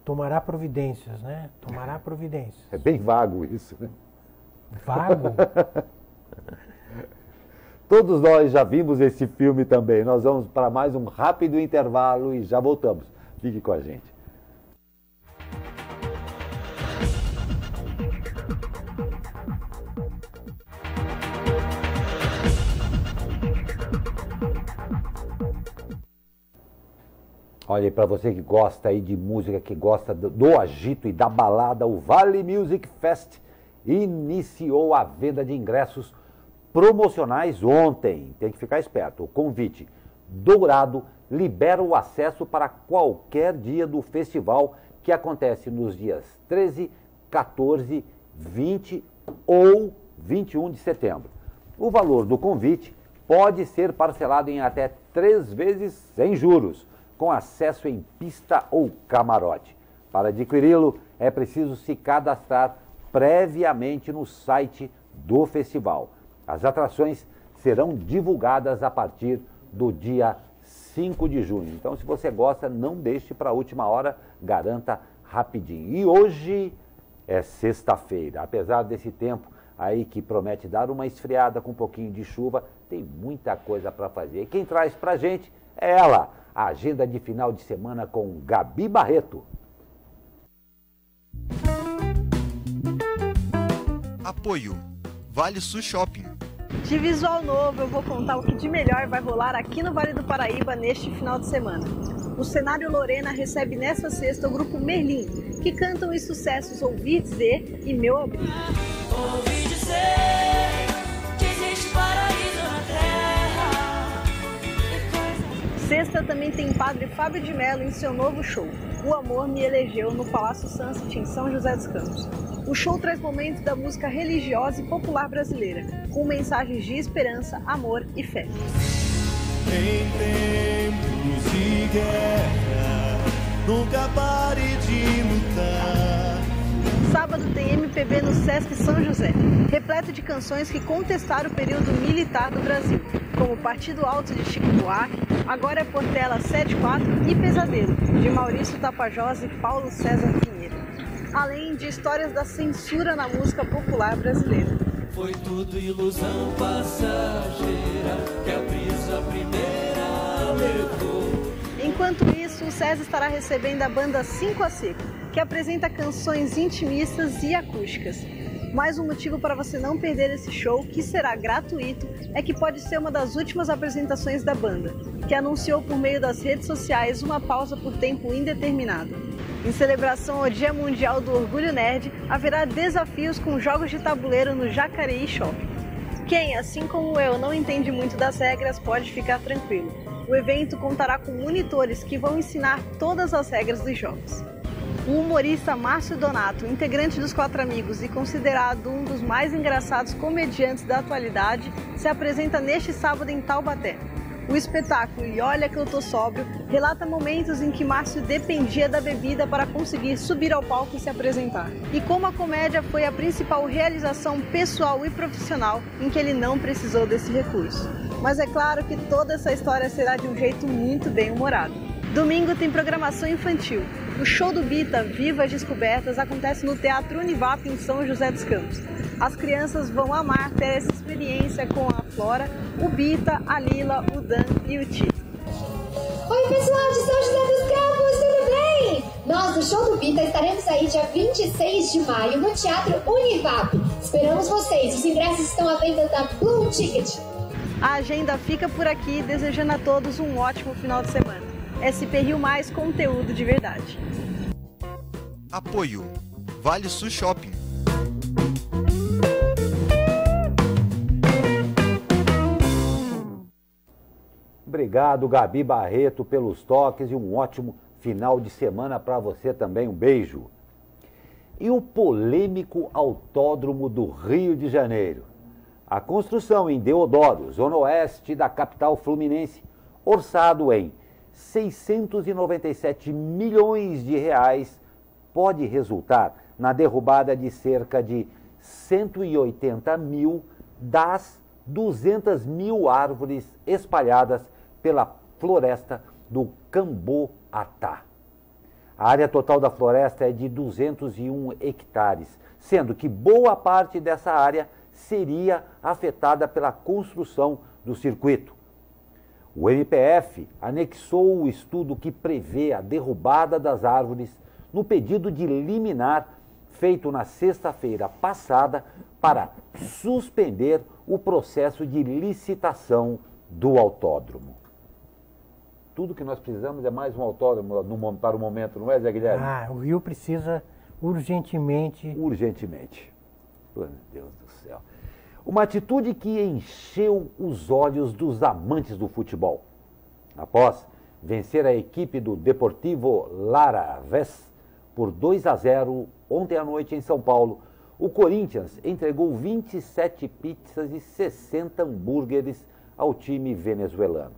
Tomará providências, né? Tomará providências. É bem vago isso, né? Vago? Todos nós já vimos esse filme também. Nós vamos para mais um rápido intervalo e já voltamos. Fique com a gente. Olha, para você que gosta aí de música, que gosta do agito e da balada, o Vale Music Fest iniciou a venda de ingressos promocionais ontem. Tem que ficar esperto. O convite dourado libera o acesso para qualquer dia do festival, que acontece nos dias 13, 14, 20 ou 21 de setembro. O valor do convite pode ser parcelado em até 3 vezes sem juros, com acesso em pista ou camarote. Para adquiri-lo, é preciso se cadastrar previamente no site do festival. As atrações serão divulgadas a partir do dia 5 de junho. Então, se você gosta, não deixe para a última hora, garanta rapidinho. E hoje é sexta-feira. Apesar desse tempo aí que promete dar uma esfriada com um pouquinho de chuva, tem muita coisa para fazer. E quem traz para a gente é ela, a agenda de final de semana com Gabi Barreto. Apoio Vale Sul Shopping. De visual novo, eu vou contar o que de melhor vai rolar aqui no Vale do Paraíba neste final de semana. O Cenário Lorena recebe nesta sexta o grupo Merlin, que cantam os sucessos Ouvi Dizer e Meu Abrigo. Ouvi dizer que existe paraíso na terra. Sexta também tem Padre Fábio de Mello em seu novo show, O Amor Me Elegeu, no Palácio Sunset, em São José dos Campos. O show traz momentos da música religiosa e popular brasileira, com mensagens de esperança, amor e fé. Em tempos de guerra, nunca pare de lutar. Sábado tem MPB no Sesc São José, repleto de canções que contestaram o período militar do Brasil, como Partido Alto de Chico Buarque, Agora é Portela 74 e Pesadelo, de Maurício Tapajós e Paulo César Pinheiro. Além de histórias da censura na música popular brasileira. Foi tudo ilusão passageira que a brisa primeira levou. Enquanto isso, o SESI estará recebendo a banda 5 a Seco, que apresenta canções intimistas e acústicas. Mais um motivo para você não perder esse show, que será gratuito, é que pode ser uma das últimas apresentações da banda, que anunciou por meio das redes sociais uma pausa por tempo indeterminado. Em celebração ao Dia Mundial do Orgulho Nerd, haverá desafios com jogos de tabuleiro no Jacareí Shopping. Quem, assim como eu, não entende muito das regras, pode ficar tranquilo. O evento contará com monitores que vão ensinar todas as regras dos jogos. O humorista Márcio Donato, integrante dos Quatro Amigos e considerado um dos mais engraçados comediantes da atualidade, se apresenta neste sábado em Taubaté. O espetáculo E Olha Que Eu Tô Sóbrio relata momentos em que Márcio dependia da bebida para conseguir subir ao palco e se apresentar. E como a comédia foi a principal realização pessoal e profissional em que ele não precisou desse recurso. Mas é claro que toda essa história será de um jeito muito bem humorado. Domingo tem programação infantil. O show do Bita, Viva as Descobertas, acontece no Teatro Univap em São José dos Campos. As crianças vão amar ter essa experiência com a Flora, o Bita, a Lila, o Dan e o Ti. Oi pessoal de São José dos Campos, tudo bem? Nós do Show do Bita estaremos aí dia 26 de maio no Teatro Univap. Esperamos vocês, os ingressos estão à venda da Blue Ticket. A agenda fica por aqui, desejando a todos um ótimo final de semana. SP Rio Mais, conteúdo de verdade. Apoio Vale Sul Shopping. Obrigado, Gabi Barreto, pelos toques e um ótimo final de semana para você também. Um beijo. E o polêmico Autódromo do Rio de Janeiro. A construção em Deodoro, zona oeste da capital fluminense, orçado em 697 milhões de reais, pode resultar na derrubada de cerca de 180 mil das 200 mil árvores espalhadas pela floresta do Camboatá. A área total da floresta é de 201 hectares, sendo que boa parte dessa área seria afetada pela construção do circuito. O MPF anexou o estudo que prevê a derrubada das árvores no pedido de liminar feito na sexta-feira passada para suspender o processo de licitação do autódromo. Tudo que nós precisamos é mais um autódromo para o momento, não é, Zé Guilherme? O Rio precisa urgentemente. Urgentemente. Meu Deus do céu. Uma atitude que encheu os olhos dos amantes do futebol. Após vencer a equipe do Deportivo Lara-Vez por 2-0 ontem à noite em São Paulo, o Corinthians entregou 27 pizzas e 60 hambúrgueres ao time venezuelano.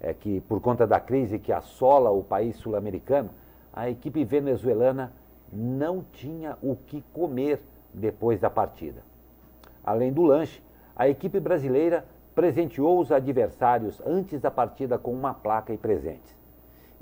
É que, por conta da crise que assola o país sul-americano, a equipe venezuelana não tinha o que comer depois da partida. Além do lanche, a equipe brasileira presenteou os adversários antes da partida com uma placa e presentes.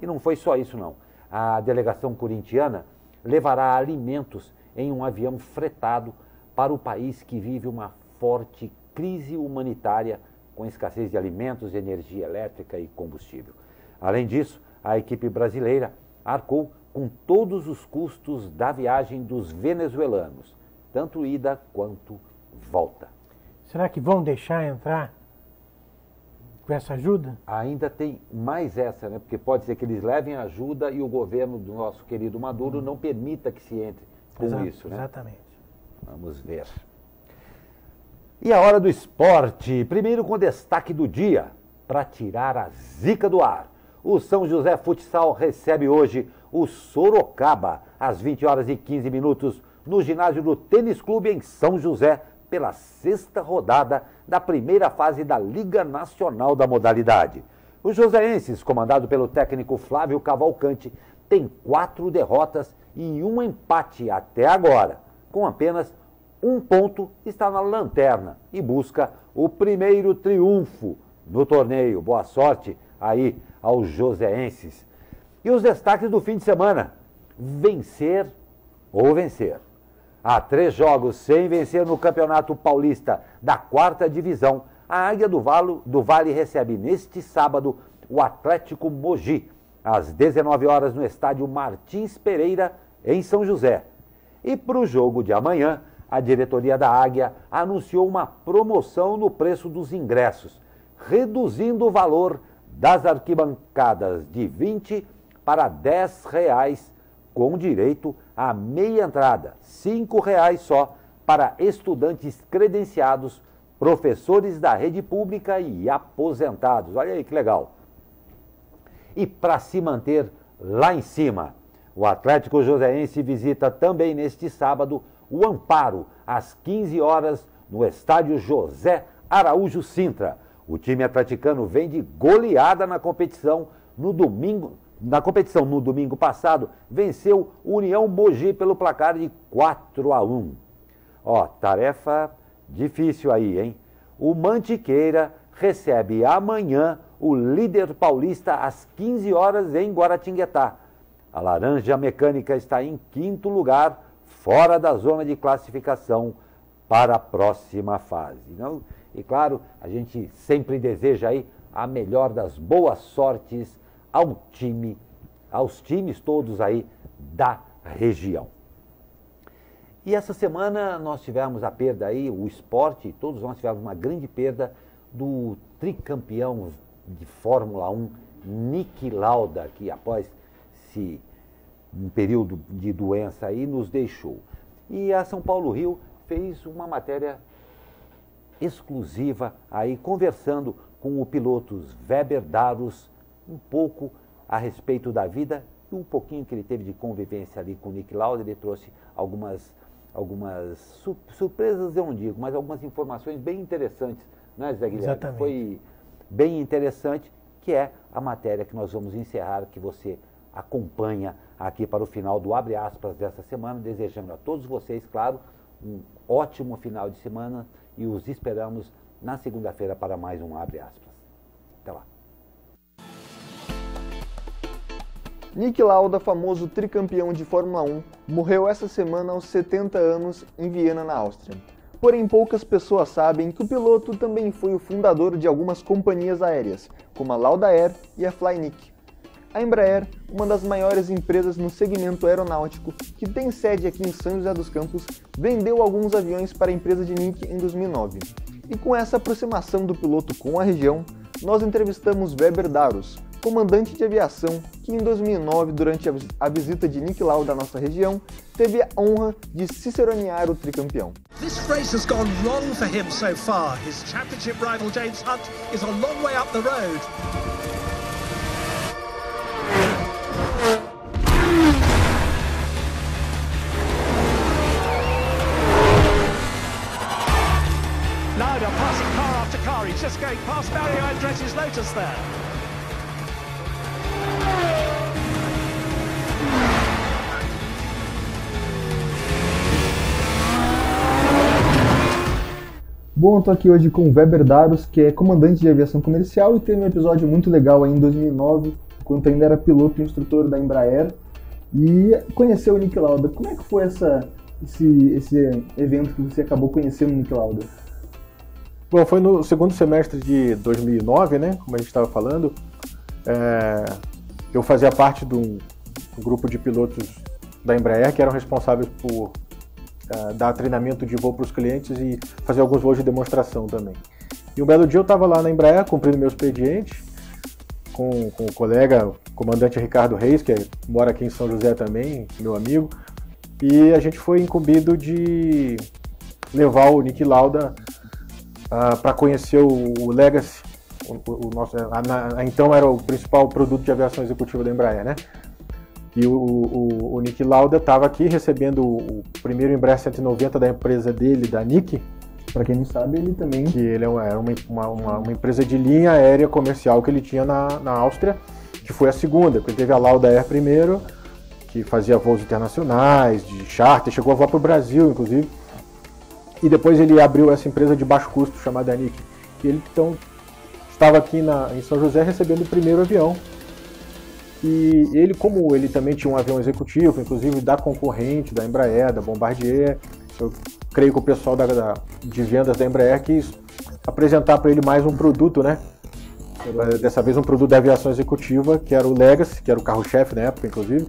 E não foi só isso, não. A delegação corintiana levará alimentos em um avião fretado para o país que vive uma forte crise humanitária com escassez de alimentos, energia elétrica e combustível. Além disso, a equipe brasileira arcou com todos os custos da viagem dos venezuelanos, tanto ida quanto volta. Será que vão deixar entrar com essa ajuda? Ainda tem mais essa, né? Porque pode ser que eles levem ajuda e o governo do nosso querido Maduro não permita que se entre com isso, né? Exatamente. Vamos ver. E a hora do esporte, primeiro com destaque do dia, para tirar a zica do ar. O São José Futsal recebe hoje o Sorocaba, às 20h15, no ginásio do Tênis Clube em São José, pela sexta rodada da primeira fase da Liga Nacional da modalidade. Os joseenses, comandado pelo técnico Flávio Cavalcante, tem 4 derrotas e 1 empate até agora. Com apenas 1 ponto, está na lanterna e busca o primeiro triunfo no torneio. Boa sorte aí aos joseenses. E os destaques do fim de semana: vencer ou vencer. Há 3 jogos sem vencer no Campeonato Paulista da 4ª Divisão. A Águia do Vale recebe neste sábado o Atlético Mogi, às 19 horas no estádio Martins Pereira, em São José. E para o jogo de amanhã, a diretoria da Águia anunciou uma promoção no preço dos ingressos, reduzindo o valor das arquibancadas de R$20 para R$10, com direito a meia entrada, R$5 só para estudantes credenciados, professores da rede pública e aposentados. Olha aí que legal. E para se manter lá em cima, o Atlético Joseense visita também neste sábado o Amparo, às 15 horas, no estádio José Araújo Sintra. O time atleticano vem de goleada na competição. No domingo passado, venceu o União Mogi pelo placar de 4-1. Ó, tarefa difícil aí, hein? O Mantiqueira recebe amanhã o líder paulista às 15 horas em Guaratinguetá. A Laranja Mecânica está em 5º lugar, fora da zona de classificação para a próxima fase. Não? E claro, a gente sempre deseja aí a melhor das boas sortes aos times todos aí da região. E essa semana nós tivemos a perda aí, o esporte, todos nós tivemos uma grande perda do tricampeão de Fórmula 1, Niki Lauda, que após um período de doença aí nos deixou. E a São Paulo Rio fez uma matéria exclusiva aí, conversando com o piloto Weber Darros, um pouco a respeito da vida e um pouquinho que ele teve de convivência ali com o Niki Lauda. Ele trouxe algumas surpresas, eu não digo, mas algumas informações bem interessantes, né, Zé Guilherme? Exatamente. Foi bem interessante, que é a matéria que nós vamos encerrar, que você acompanha aqui para o final do Abre Aspas dessa semana, desejando a todos vocês, claro, um ótimo final de semana e os esperamos na segunda-feira para mais um Abre Aspas. Até lá. Niki Lauda, famoso tricampeão de Fórmula 1, morreu essa semana aos 70 anos em Viena, na Áustria. Porém, poucas pessoas sabem que o piloto também foi o fundador de algumas companhias aéreas, como a Lauda Air e a Flynik. A Embraer, uma das maiores empresas no segmento aeronáutico, que tem sede aqui em São José dos Campos, vendeu alguns aviões para a empresa de Niki em 2009. E com essa aproximação do piloto com a região, nós entrevistamos Weber Darros, comandante de aviação, que em 2009, durante a visita de Niki Lauda à nossa região, teve a honra de ciceronear o tricampeão. This race has gone wrong for him so far. His championship rival James Hunt is a long way up the road. Lauda passing car after car. He's just going past Mario Andretti's Lotus there. Bom, eu estou aqui hoje com o Weber Darros, que é comandante de aviação comercial e teve um episódio muito legal aí em 2009, quando ainda era piloto e instrutor da Embraer, e conheceu o Niki Lauda. Como é que foi esse evento que você acabou conhecendo o Niki Lauda? Bom, foi no segundo semestre de 2009, né, como a gente estava falando. Eu fazia parte de um grupo de pilotos da Embraer que eram responsáveis por dar treinamento de voo para os clientes e fazer alguns voos de demonstração também. E um belo dia eu estava lá na Embraer cumprindo meu expediente com o colega, o comandante Ricardo Reis, que mora aqui em São José também, meu amigo, e a gente foi incumbido de levar o Niki Lauda para conhecer o Legacy, então era o principal produto de aviação executiva da Embraer, né? E o Niki Lauda estava aqui recebendo o primeiro Embraer 190 da empresa dele, da Niki. Para quem não sabe, ele também... Que ele era uma empresa de linha aérea comercial que ele tinha na Áustria, que foi a segunda, porque ele teve a Lauda Air primeiro, que fazia voos internacionais, de charter, chegou a voar para o Brasil, inclusive. E depois ele abriu essa empresa de baixo custo chamada ANIC. E ele então estava aqui em São José recebendo o primeiro avião. E ele, como ele também tinha um avião executivo, inclusive da concorrente, da Embraer, da Bombardier, eu creio que o pessoal de vendas da Embraer quis apresentar para ele mais um produto, né? Dessa vez um produto da aviação executiva, que era o Legacy, que era o carro-chefe na época, inclusive.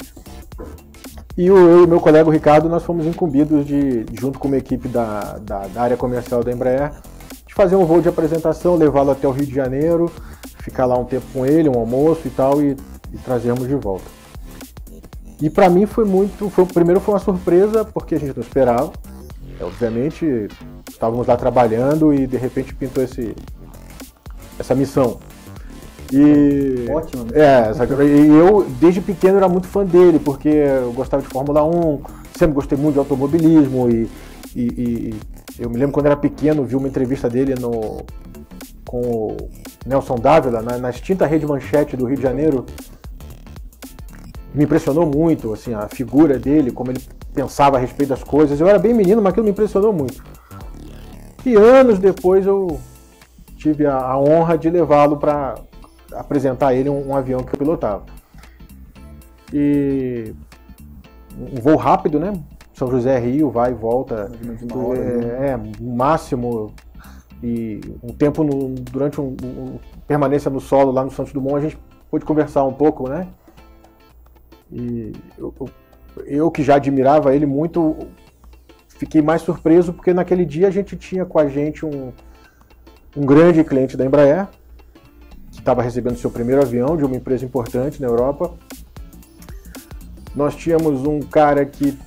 E eu e meu colega o Ricardo, nós fomos incumbidos junto com uma equipe da área comercial da Embraer, de fazer um voo de apresentação, levá-lo até o Rio de Janeiro, ficar lá um tempo com ele, um almoço e tal, e trazermos de volta. E para mmim primeiro foi uma surpresa, porque a gente não esperava. Obviamente, estávamos lá trabalhando e de repente pintou essa missão. E, ótimo, né? E eu, desde pequeno, era muito fã dele, porque eu gostava de Fórmula 1, sempre gostei muito de automobilismo, e eu me lembro quando era pequeno, vi uma entrevista dele com o Nelson Dávila, na extinta Rede Manchete do Rio de Janeiro. Me impressionou muito, assim, a figura dele, como ele pensava a respeito das coisas. Eu era bem menino, mas aquilo me impressionou muito. E anos depois eu tive a honra de levá-lo para apresentar a ele um avião que eu pilotava. E um voo rápido, né? São José Rio, vai e volta. No máximo. E um tempo durante permanência no solo lá no Santos Dumont, a gente pôde conversar um pouco, né? E eu que já admirava ele muito, fiquei mais surpreso porque naquele dia a gente tinha com a gente um grande cliente da Embraer, que estava recebendo seu primeiro avião de uma empresa importante na Europa. Nós tínhamos um cara que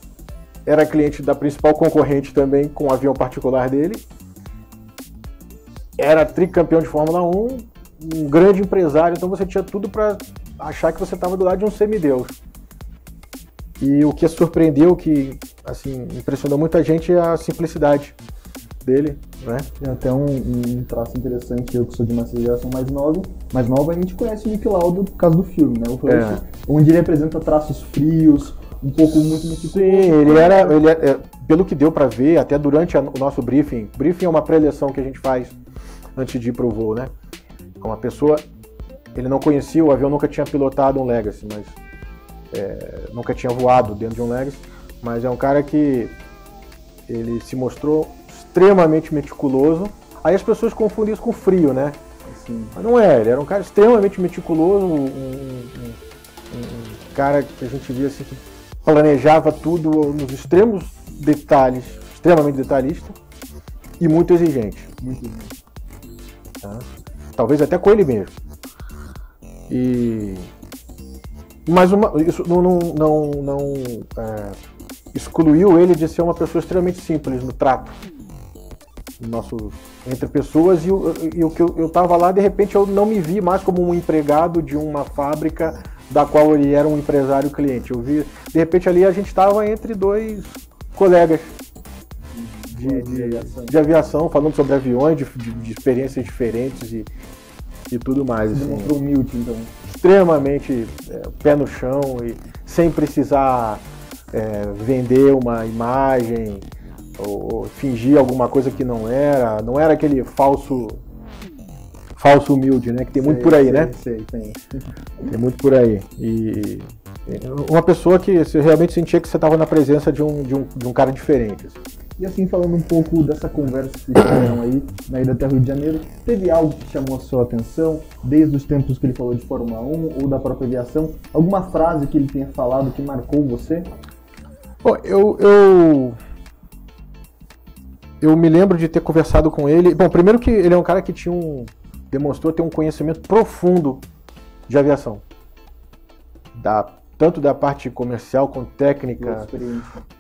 era cliente da principal concorrente também, com um avião particular dele. Era tricampeão de Fórmula 1, um grande empresário, então você tinha tudo para achar que você estava do lado de um semideus. E o que surpreendeu, que assim, impressionou muita gente, é a simplicidade dele, né? Tem até um traço interessante, eu que sou de uma geração mais nova, a gente conhece o Nick Lauda por causa do filme, né? O Rush, onde ele apresenta traços frios, um pouco muito meticuloso. Sim, ele era, pelo que deu para ver, até durante o nosso briefing é uma pré-eleção que a gente faz antes de ir pro voo, né? Uma pessoa, ele não conhecia o avião, nunca tinha pilotado um Legacy, mas nunca tinha voado dentro de um Legacy, mas é um cara que ele se mostrou extremamente meticuloso. Aí as pessoas confundem isso com frio, né? Assim. Mas não é, ele era um cara extremamente meticuloso, um cara que a gente via assim, que planejava tudo nos extremos detalhes, extremamente detalhista e muito exigente. Muito exigente. Tá? Talvez até com ele mesmo. Mas isso não excluiu ele de ser uma pessoa extremamente simples no trato entre pessoas, e o que eu estava lá, de repente eu não me vi mais como um empregado de uma fábrica da qual ele era um empresário cliente. Eu vi, de repente ali a gente estava entre dois colegas de aviação, falando sobre aviões, de experiências diferentes e tudo mais. Você demonstrou humilde, então. Extremamente pé no chão e sem precisar vender uma imagem ou fingir alguma coisa que não era aquele falso humilde, né? Que tem muito por aí, né? Tem muito por aí. E uma pessoa que você realmente sentia que você estava na presença de um cara diferente. Assim. E assim, falando um pouco dessa conversa que vocês tiveram aí, na ida até o Rio de Janeiro, teve algo que chamou a sua atenção, desde os tempos que ele falou de Fórmula 1 ou da própria aviação? Alguma frase que ele tenha falado que marcou você? Bom, eu me lembro de ter conversado com ele. Bom, primeiro que ele é um cara que demonstrou ter um conhecimento profundo de aviação. Tanto da parte comercial quanto técnica.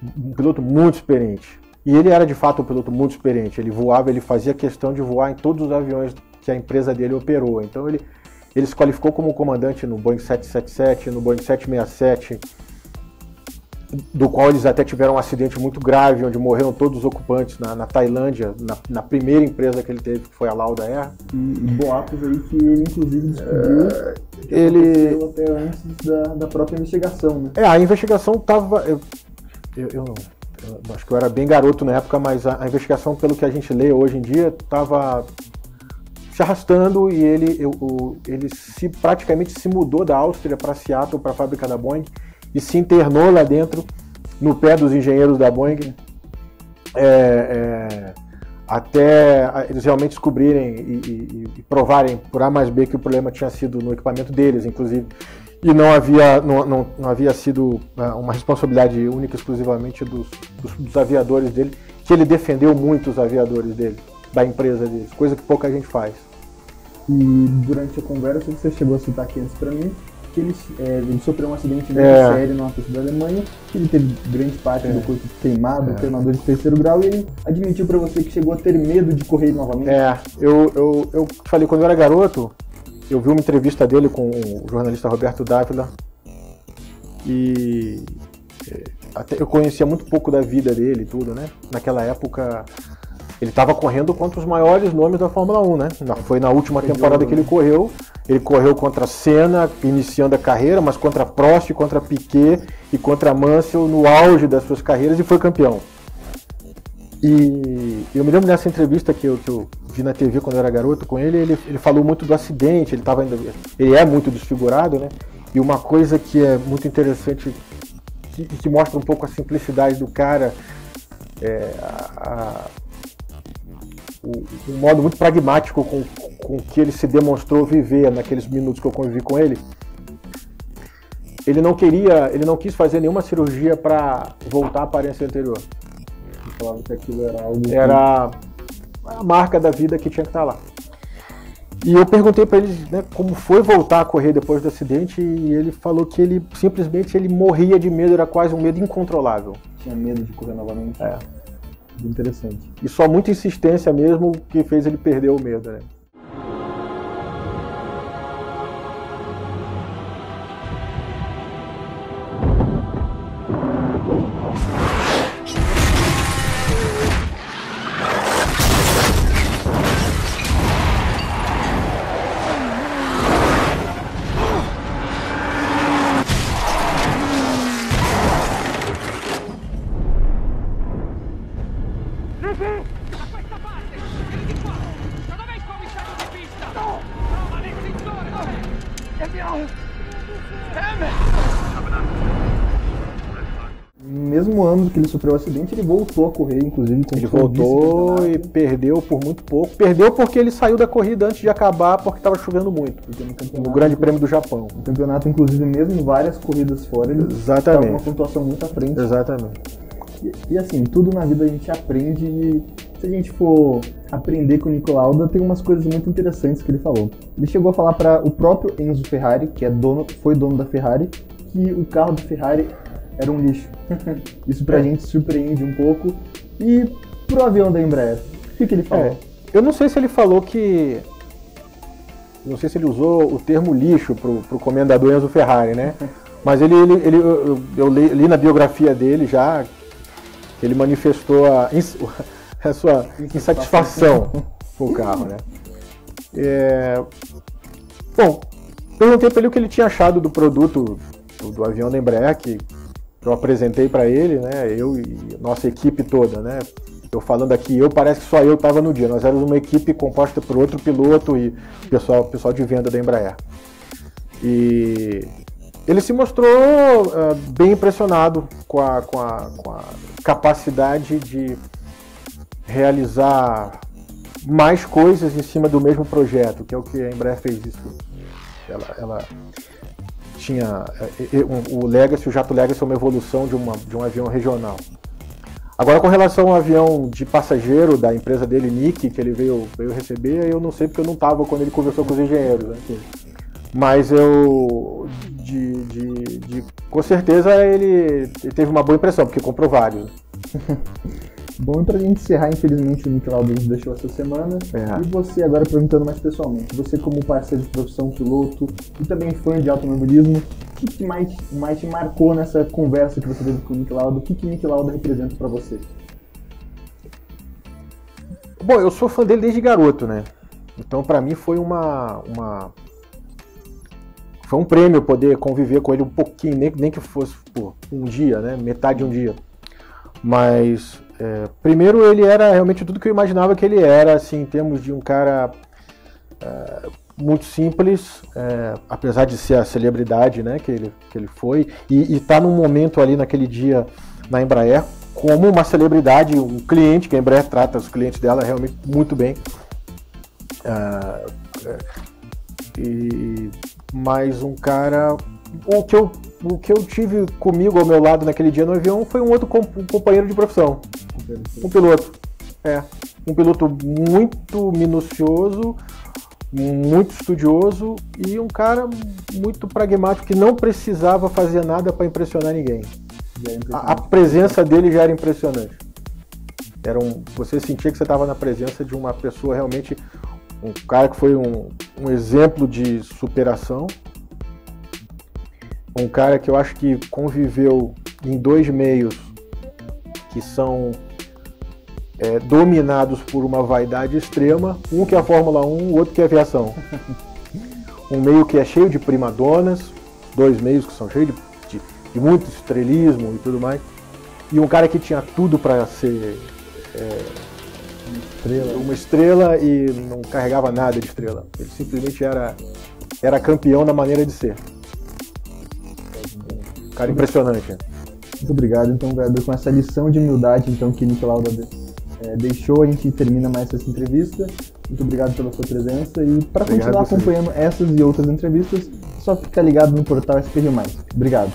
Um piloto muito experiente. E ele era de fato um piloto muito experiente. Ele voava, ele fazia questão de voar em todos os aviões que a empresa dele operou. Então ele se qualificou como comandante no Boeing 777, no Boeing 767, do qual eles até tiveram um acidente muito grave, onde morreram todos os ocupantes na Tailândia, na primeira empresa que ele teve, que foi a Lauda Air. E boatos aí que ele inclusive descobriu aconteceu até antes da própria investigação, né? A investigação estava... Eu acho que eu era bem garoto na época, mas a investigação, pelo que a gente lê hoje em dia, estava se arrastando e ele praticamente se mudou da Áustria para Seattle, para a fábrica da Boeing, e se internou lá dentro, no pé dos engenheiros da Boeing, até eles realmente descobrirem e provarem por A mais B que o problema tinha sido no equipamento deles, inclusive, e não havia sido uma responsabilidade única exclusivamente dos aviadores dele, que ele defendeu muito os aviadores dele, da empresa deles, coisa que pouca gente faz. E durante a conversa você chegou a citar aqui antes para mim que ele sofreu um acidente muito sério na pista da Alemanha, que ele teve grande parte do corpo queimado, queimador de 3º grau, e ele admitiu para você que chegou a ter medo de correr novamente. Eu falei, quando eu era garoto, eu vi uma entrevista dele com o jornalista Roberto Dávila, e até eu conhecia muito pouco da vida dele e tudo, né? Naquela época ele estava correndo contra os maiores nomes da Fórmula 1, né? Foi na última temporada que ele correu contra Senna, iniciando a carreira, mas contra Prost, contra Piquet e contra Mansell no auge das suas carreiras, e foi campeão. E eu me lembro dessa entrevista que eu vi na TV quando eu era garoto com ele falou muito do acidente, ele é muito desfigurado, né? E uma coisa que é muito interessante, que mostra um pouco a simplicidade do cara, um modo muito pragmático com que ele se demonstrou viver naqueles minutos que eu convivi com ele. Ele não quis fazer nenhuma cirurgia para voltar à aparência anterior. Ele falava que aquilo era algo... Era a marca da vida que tinha que estar lá. E eu perguntei para ele, né, como foi voltar a correr depois do acidente, e ele falou que ele simplesmente morria de medo, era quase um medo incontrolável. Tinha medo de correr novamente? Interessante. E só muita insistência mesmo que fez ele perder o medo, né? Mesmo ano que ele sofreu o acidente, ele voltou a correr, inclusive. Ele voltou e perdeu por muito pouco. Perdeu porque ele saiu da corrida antes de acabar, porque estava chovendo muito. No Grande Prêmio do Japão. No campeonato, inclusive, mesmo várias corridas fora, ele estava com uma pontuação muito à frente. Exatamente. E assim, tudo na vida a gente aprende, e se a gente for aprender com o Niki Lauda, tem umas coisas muito interessantes que ele falou. Ele chegou a falar para o próprio Enzo Ferrari, que foi dono da Ferrari, que o carro da Ferrari era um lixo. Isso pra gente surpreende um pouco. E pro avião da Embraer, o que ele falou? Eu não sei se ele falou que... Não sei se ele usou o termo lixo pro comendador Enzo Ferrari, né? Mas eu li na biografia dele já que ele manifestou a sua insatisfação com o carro, né? Bom, perguntei pra ele o que ele tinha achado do produto do avião da Embraer, que eu apresentei para ele, né? Eu e nossa equipe toda, né? Eu falando aqui, parece que só eu estava no dia. Nós éramos uma equipe composta por outro piloto e pessoal de venda da Embraer. E ele se mostrou bem impressionado com a capacidade de realizar mais coisas em cima do mesmo projeto, que é o que a Embraer fez isso. Ela tinha o jato Legacy é uma evolução de um avião regional. Agora, com relação ao avião de passageiro da empresa dele, Niki, que ele veio receber, eu não sei porque eu não estava quando ele conversou com os engenheiros, né? Mas com certeza ele teve uma boa impressão, porque comprou vários. Bom, e pra gente encerrar, infelizmente o Niki Lauda nos deixou essa semana. E você, agora perguntando mais pessoalmente, você como parceiro de profissão, piloto e também fã de automobilismo, o que mais te marcou nessa conversa que você teve com o Niki Lauda? O que Niki Lauda representa pra você? Bom, eu sou fã dele desde garoto, né? Então pra mim foi foi um prêmio poder conviver com ele um pouquinho, nem que fosse por um dia, né? Metade de um dia. Mas, primeiro, ele era realmente tudo que eu imaginava que ele era, assim, em termos de um cara muito simples, apesar de ser a celebridade, né, que ele foi, e tá num momento ali naquele dia na Embraer como uma celebridade, um cliente, que a Embraer trata os clientes dela realmente muito bem. Mais um cara... O que eu tive comigo ao meu lado naquele dia no avião foi um outro companheiro de profissão. Um piloto. Um piloto muito minucioso, muito estudioso e um cara muito pragmático que não precisava fazer nada para impressionar ninguém. A presença dele já era impressionante. Você sentia que você estava na presença de uma pessoa realmente, um cara que foi um exemplo de superação, um cara que eu acho que conviveu em dois meios que são dominados por uma vaidade extrema, um que é a Fórmula 1, o outro que é a aviação. Um meio que é cheio de primadonas, dois meios que são cheios de muito estrelismo e tudo mais, e um cara que tinha tudo para ser uma estrela e não carregava nada de estrela. Ele simplesmente era campeão na maneira de ser. Um cara impressionante. Muito obrigado, então, Weber, com essa lição de humildade então, que Niki Lauda deixou, a gente termina mais essa entrevista. Muito obrigado pela sua presença e para continuar acompanhando essas e outras entrevistas, só fica ligado no portal SPRio+. Obrigado.